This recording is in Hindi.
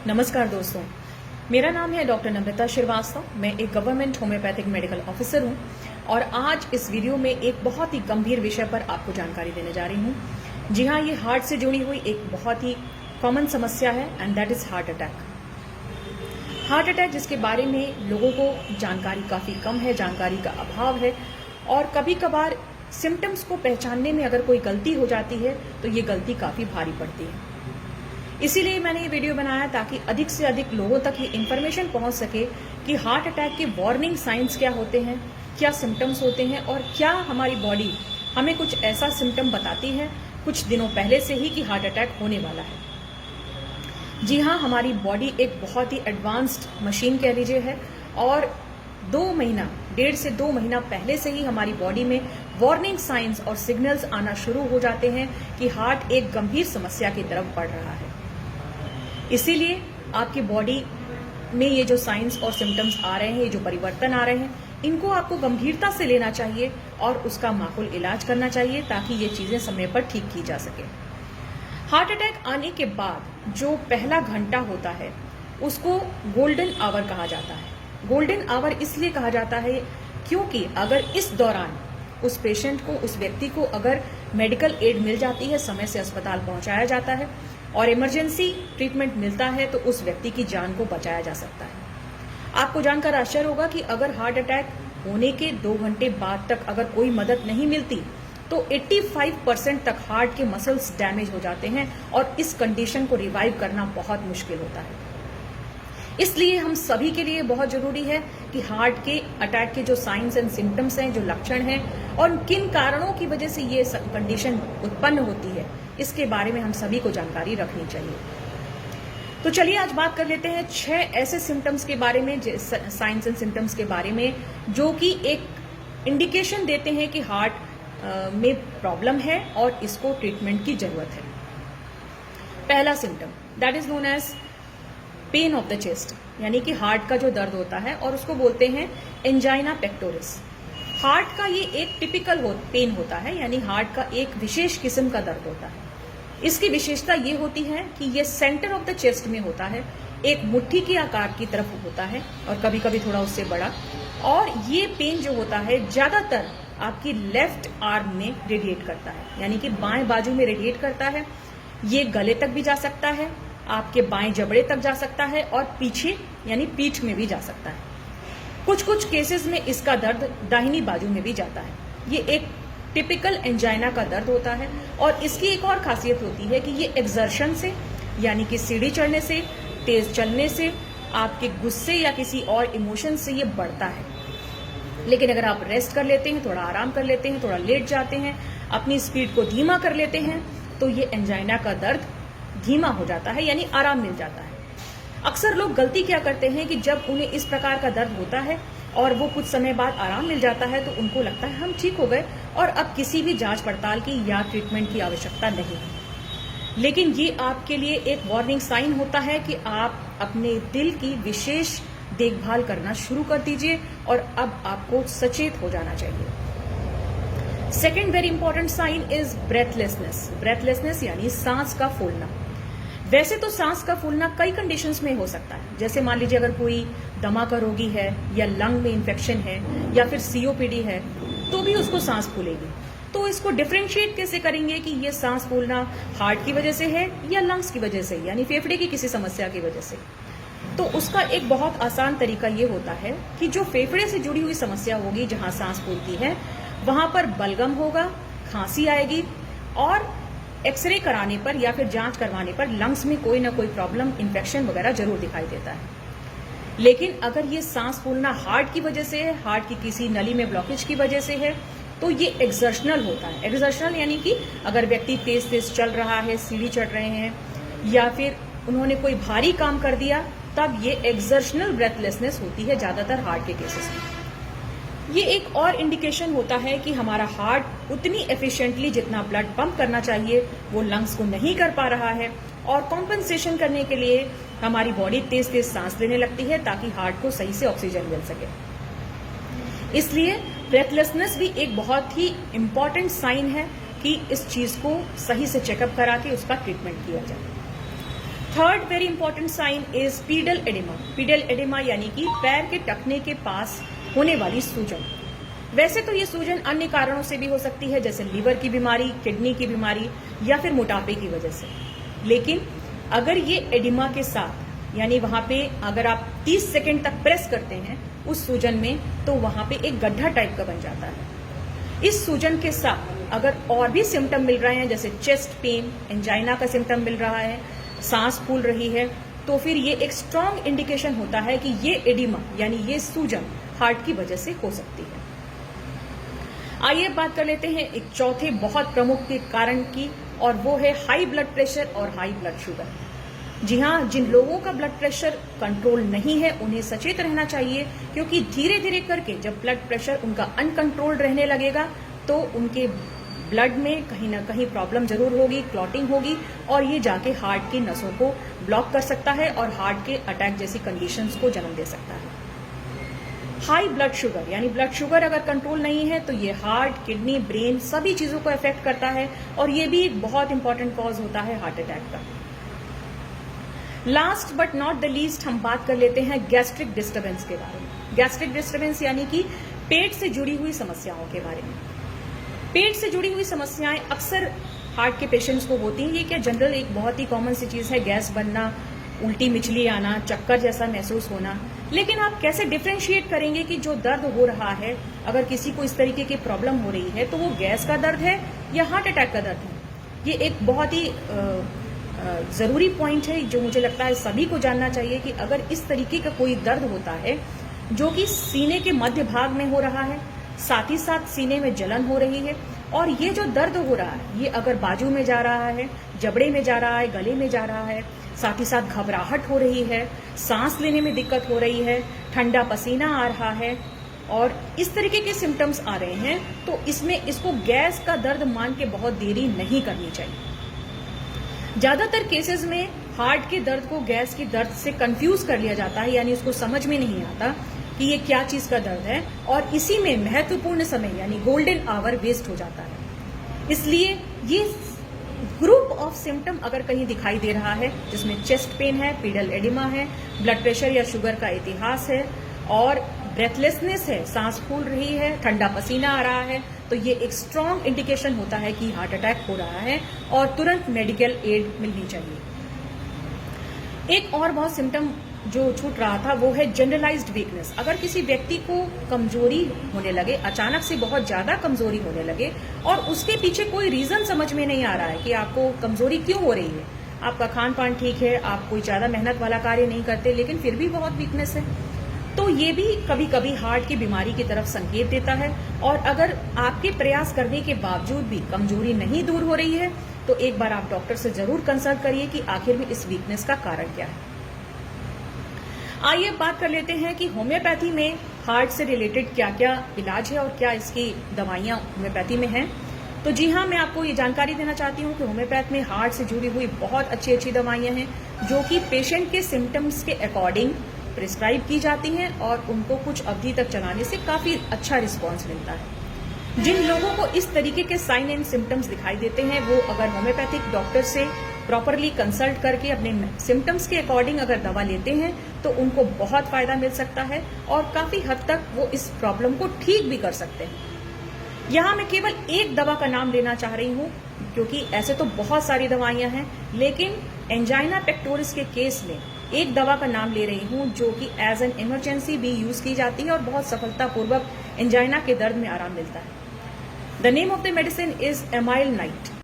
नमस्कार दोस्तों, मेरा नाम है डॉक्टर नम्रता श्रीवास्तव। मैं एक गवर्नमेंट होम्योपैथिक मेडिकल ऑफिसर हूं और आज इस वीडियो में एक बहुत ही गंभीर विषय पर आपको जानकारी देने जा रही हूं। जी हां, ये हार्ट से जुड़ी हुई एक बहुत ही कॉमन समस्या है and that is heart attack. Heart attack जिसके बारे में लोगों को जानकारी काफी कम है, जानकारी का अभाव है और कभी कभार सिम्टम्स को पहचानने में अगर कोई गलती हो जाती है तो ये गलती काफी भारी पड़ती है। इसीलिए मैंने ये वीडियो बनाया ताकि अधिक से अधिक लोगों तक ये इन्फॉर्मेशन पहुंच सके कि हार्ट अटैक के वार्निंग साइंस क्या होते हैं, क्या सिम्टम्स होते हैं और क्या हमारी बॉडी हमें कुछ ऐसा सिम्टम बताती है कुछ दिनों पहले से ही कि हार्ट अटैक होने वाला है। जी हाँ, हमारी बॉडी एक बहुत ही एडवांस्ड मशीन कह लीजिए है और 1.5 से 2 महीना पहले से ही हमारी बॉडी में वार्निंग साइंस और सिग्नल्स आना शुरू हो जाते हैं कि हार्ट एक गंभीर समस्या की तरफ बढ़ रहा है। इसीलिए आपकी बॉडी में ये जो साइंस और सिम्टम्स आ रहे हैं, ये जो परिवर्तन आ रहे हैं, इनको आपको गंभीरता से लेना चाहिए और उसका माकूल इलाज करना चाहिए ताकि ये चीजें समय पर ठीक की जा सके। हार्ट अटैक आने के बाद जो पहला घंटा होता है उसको गोल्डन आवर कहा जाता है। गोल्डन आवर इसलिए कहा जाता है क्योंकि अगर इस दौरान उस पेशेंट को, उस व्यक्ति को अगर मेडिकल एड मिल जाती है, समय से अस्पताल पहुंचाया जाता है और इमरजेंसी ट्रीटमेंट मिलता है तो उस व्यक्ति की जान को बचाया जा सकता है। आपको जानकर आश्चर्य होगा कि अगर हार्ट अटैक होने के 2 घंटे बाद तक अगर कोई मदद नहीं मिलती तो 85% तक हार्ट के मसल्स डैमेज हो जाते हैं और इस कंडीशन को रिवाइव करना बहुत मुश्किल होता है। इसलिए हम सभी के लिए बहुत जरूरी है कि हार्ट के अटैक के जो साइंस एंड सिम्टम्स हैं, जो लक्षण हैं और किन कारणों की वजह से ये कंडीशन उत्पन्न होती है, इसके बारे में हम सभी को जानकारी रखनी चाहिए। तो चलिए आज बात कर लेते हैं 6 ऐसे सिम्टम्स के बारे में, साइंस एंड सिम्टम्स के बारे में जो कि एक इंडिकेशन देते हैं कि हार्ट में प्रॉब्लम है और इसको ट्रीटमेंट की जरूरत है। पहला symptom that is known as pain of the chest, यानी कि हार्ट का जो दर्द होता है और उसको बोलते हैं एंजाइना पेक्टोरिस। हार्ट का ये एक टिपिकल पेन होता है, यानी हार्ट का एक विशेष किस्म का दर्द होता है। इसकी विशेषता ये होती है कि ये सेंटर ऑफ द चेस्ट में होता है, एक मुट्ठी के आकार की तरफ होता है और कभी कभी थोड़ा उससे बड़ा। और ये पेन जो होता है ज्यादातर आपकी लेफ्ट आर्म में रेडिएट करता है, यानी कि बाएं बाजू में रेडिएट करता है। ये गले तक भी जा सकता है, आपके बाएं जबड़े तक जा सकता है और पीछे यानी पीठ में भी जा सकता है। कुछ कुछ केसेस में इसका दर्द दाहिनी बाजू में भी जाता है। ये एक टिपिकल एंजाइना का दर्द होता है और इसकी एक और खासियत होती है कि ये एक्सर्शन से, यानी कि सीढ़ी चढ़ने से, तेज चलने से, आपके गुस्से या किसी और इमोशन से ये बढ़ता है। लेकिन अगर आप रेस्ट कर लेते हैं, थोड़ा आराम कर लेते हैं, थोड़ा लेट जाते हैं, अपनी स्पीड को धीमा कर लेते हैं तो ये एंजाइना का दर्द धीमा हो जाता है, यानी आराम मिल जाता है। अक्सर लोग गलती क्या करते हैं कि जब उन्हें इस प्रकार का दर्द होता है और वो कुछ समय बाद आराम मिल जाता है तो उनको लगता है हम ठीक हो गए और अब किसी भी जांच पड़ताल की या ट्रीटमेंट की आवश्यकता नहीं है। लेकिन ये आपके लिए एक वार्निंग साइन होता है कि आप अपने दिल की विशेष देखभाल करना शुरू कर दीजिए और अब आपको सचेत हो जाना चाहिए। Second very important sign is breathlessness. Breathlessness यानी सांस का फूलना। वैसे तो सांस का फूलना कई कंडीशंस में हो सकता है, जैसे मान लीजिए अगर कोई दमा का रोगी है या लंग में इन्फेक्शन है या फिर सीओपीडी है तो भी उसको सांस फूलेगी। तो इसको डिफरेंशिएट कैसे करेंगे कि ये सांस फूलना हार्ट की वजह से है या लंग्स की वजह से, यानी फेफड़े की किसी समस्या की वजह से। तो उसका एक बहुत आसान तरीका ये होता है कि जो फेफड़े से जुड़ी हुई समस्या होगी, जहां सांस फूलती है, वहां पर बलगम होगा, खांसी आएगी और एक्सरे कराने पर या फिर जांच करवाने पर लंग्स में कोई ना कोई प्रॉब्लम, इन्फेक्शन वगैरह जरूर दिखाई देता है। लेकिन अगर ये सांस फूलना हार्ट की वजह से है, हार्ट की किसी नली में ब्लॉकेज की वजह से है, तो ये एक्सर्शनल होता है। एक्सर्शनल यानी कि अगर व्यक्ति तेज तेज चल रहा है, सीढ़ी चढ़ रहे हैं या फिर उन्होंने कोई भारी काम कर दिया, तब ये एक्सर्शनल ब्रेथलेसनेस होती है ज्यादातर हार्ट के केसेस में। ये एक और इंडिकेशन होता है कि हमारा हार्ट उतनी एफिशिएंटली जितना ब्लड पंप करना चाहिए वो लंग्स को नहीं कर पा रहा है और कॉम्पनसेशन करने के लिए हमारी बॉडी तेज तेज सांस लेने लगती है ताकि हार्ट को सही से ऑक्सीजन मिल सके। इसलिए ब्रेथलेसनेस भी एक बहुत ही इंपॉर्टेंट साइन है कि इस चीज को सही से चेकअप करा के उसका ट्रीटमेंट किया जाए। Third very important sign is pedal oedema. Pedal oedema यानी कि पैर के टखने के पास होने वाली सूजन। वैसे तो ये सूजन अन्य कारणों से भी हो सकती है, जैसे लीवर की बीमारी, किडनी की बीमारी या फिर मोटापे की वजह से। लेकिन अगर ये एडिमा के साथ यानी वहां पे अगर आप 30 सेकंड तक प्रेस करते हैं उस सूजन में, तो वहां पे एक गड्ढा टाइप का बन जाता है। इस सूजन के साथ अगर और भी सिम्टम मिल रहे हैं, जैसे चेस्ट पेन, एंजाइना का सिम्टम मिल रहा है, सांस फूल रही है, तो फिर ये एक स्ट्रांग इंडिकेशन होता है कि ये एडिमा यानी ये सूजन हार्ट की वजह से हो सकती है। आइए बात कर लेते हैं एक चौथे बहुत प्रमुख के कारण की, और वो है हाई ब्लड प्रेशर और हाई ब्लड शुगर। जी हाँ, जिन लोगों का ब्लड प्रेशर कंट्रोल नहीं है उन्हें सचेत रहना चाहिए, क्योंकि धीरे धीरे करके जब ब्लड प्रेशर उनका अनकंट्रोल्ड रहने लगेगा तो उनके ब्लड में कहीं ना कहीं प्रॉब्लम जरूर होगी, क्लॉटिंग होगी, और ये जाके हार्ट की नसों को ब्लॉक कर सकता है और हार्ट के अटैक जैसी कंडीशंस को जन्म दे सकता है। हाई ब्लड शुगर यानी ब्लड शुगर अगर कंट्रोल नहीं है तो ये हार्ट, किडनी, ब्रेन सभी चीजों को अफेक्ट करता है, और ये भी एक बहुत इंपॉर्टेंट कॉज होता है हार्ट अटैक का। Last but not the least हम बात कर लेते हैं गैस्ट्रिक डिस्टर्बेंस के बारे में। गैस्ट्रिक डिस्टर्बेंस यानी कि पेट से जुड़ी हुई समस्याओं के बारे में। पेट से जुड़ी हुई समस्याएं अक्सर हार्ट के पेशेंट्स को होती हैं। ये क्या जनरल एक बहुत ही कॉमन सी चीज है, गैस बनना, उल्टी मिचली आना, चक्कर जैसा महसूस होना। लेकिन आप कैसे डिफ्रेंशिएट करेंगे कि जो दर्द हो रहा है, अगर किसी को इस तरीके की प्रॉब्लम हो रही है तो वो गैस का दर्द है या हार्ट अटैक का दर्द है? ये एक बहुत ही जरूरी पॉइंट है जो मुझे लगता है सभी को जानना चाहिए कि अगर इस तरीके का कोई दर्द होता है जो कि सीने के मध्य भाग में हो रहा है, साथ ही साथ सीने में जलन हो रही है, और ये जो दर्द हो रहा है ये अगर बाजू में जा रहा है, जबड़े में जा रहा है, गले में जा रहा है, साथ ही साथ घबराहट हो रही है, सांस लेने में दिक्कत हो रही है, ठंडा पसीना आ रहा है, और इस तरीके के सिम्टम्स आ रहे हैं, तो इसमें इसको गैस का दर्द मान के बहुत देरी नहीं करनी चाहिए। ज्यादातर केसेस में हार्ट के दर्द को गैस के दर्द से कंफ्यूज कर लिया जाता है, यानी उसको समझ में नहीं आता कि ये क्या चीज का दर्द है, और इसी में महत्वपूर्ण समय यानी गोल्डन आवर वेस्ट हो जाता है। इसलिए ये ग्रुप ऑफ सिम्टम अगर कहीं दिखाई दे रहा है जिसमें चेस्ट पेन है, पीडल एडिमा है, ब्लड प्रेशर या शुगर का इतिहास है, और ब्रेथलेसनेस है, सांस फूल रही है, ठंडा पसीना आ रहा है, तो ये एक स्ट्रांग इंडिकेशन होता है कि हार्ट अटैक हो रहा है और तुरंत मेडिकल एड मिलनी चाहिए। एक और बहुत सिम्टम जो छूट रहा था वो है जनरलाइज्ड वीकनेस। अगर किसी व्यक्ति को कमजोरी होने लगे, अचानक से बहुत ज्यादा कमजोरी होने लगे, और उसके पीछे कोई रीजन समझ में नहीं आ रहा है कि आपको कमजोरी क्यों हो रही है, आपका खान पान ठीक है, आप कोई ज्यादा मेहनत वाला कार्य नहीं करते, लेकिन फिर भी बहुत वीकनेस है, तो ये भी कभी कभी हार्ट की बीमारी की तरफ संकेत देता है। और अगर आपके प्रयास करने के बावजूद भी कमजोरी नहीं दूर हो रही है तो एक बार आप डॉक्टर से जरूर कंसल्ट करिए कि आखिर में इस वीकनेस का कारण क्या है। आइए बात कर लेते हैं कि होम्योपैथी में हार्ट से रिलेटेड क्या क्या इलाज है और क्या इसकी दवाइयां होम्योपैथी में हैं। तो जी हाँ, मैं आपको ये जानकारी देना चाहती हूँ कि होम्योपैथ में हार्ट से जुड़ी हुई बहुत अच्छी अच्छी दवाइयां हैं जो कि पेशेंट के सिम्टम्स के अकॉर्डिंग प्रिस्क्राइब की जाती हैं, और उनको कुछ अवधि तक चलाने से काफी अच्छा रिस्पॉन्स मिलता है। जिन लोगों को इस तरीके के साइन एंड सिम्टम्स दिखाई देते हैं वो अगर होम्योपैथिक डॉक्टर से प्रॉपरली कंसल्ट करके अपने सिम्टम्स के अकॉर्डिंग अगर दवा लेते हैं तो उनको बहुत फायदा मिल सकता है, और काफी हद तक वो इस प्रॉब्लम को ठीक भी कर सकते हैं। यहाँ मैं केवल एक दवा का नाम लेना चाह रही हूँ, क्योंकि ऐसे तो बहुत सारी दवाइयां हैं, लेकिन एंजाइना पेक्टोरिस के केस में एक दवा का नाम ले रही हूँ जो कि एज एन इमरजेंसी भी यूज की जाती है और बहुत सफलतापूर्वक एंजाइना के दर्द में आराम मिलता है। The name of the medicine is amyl night.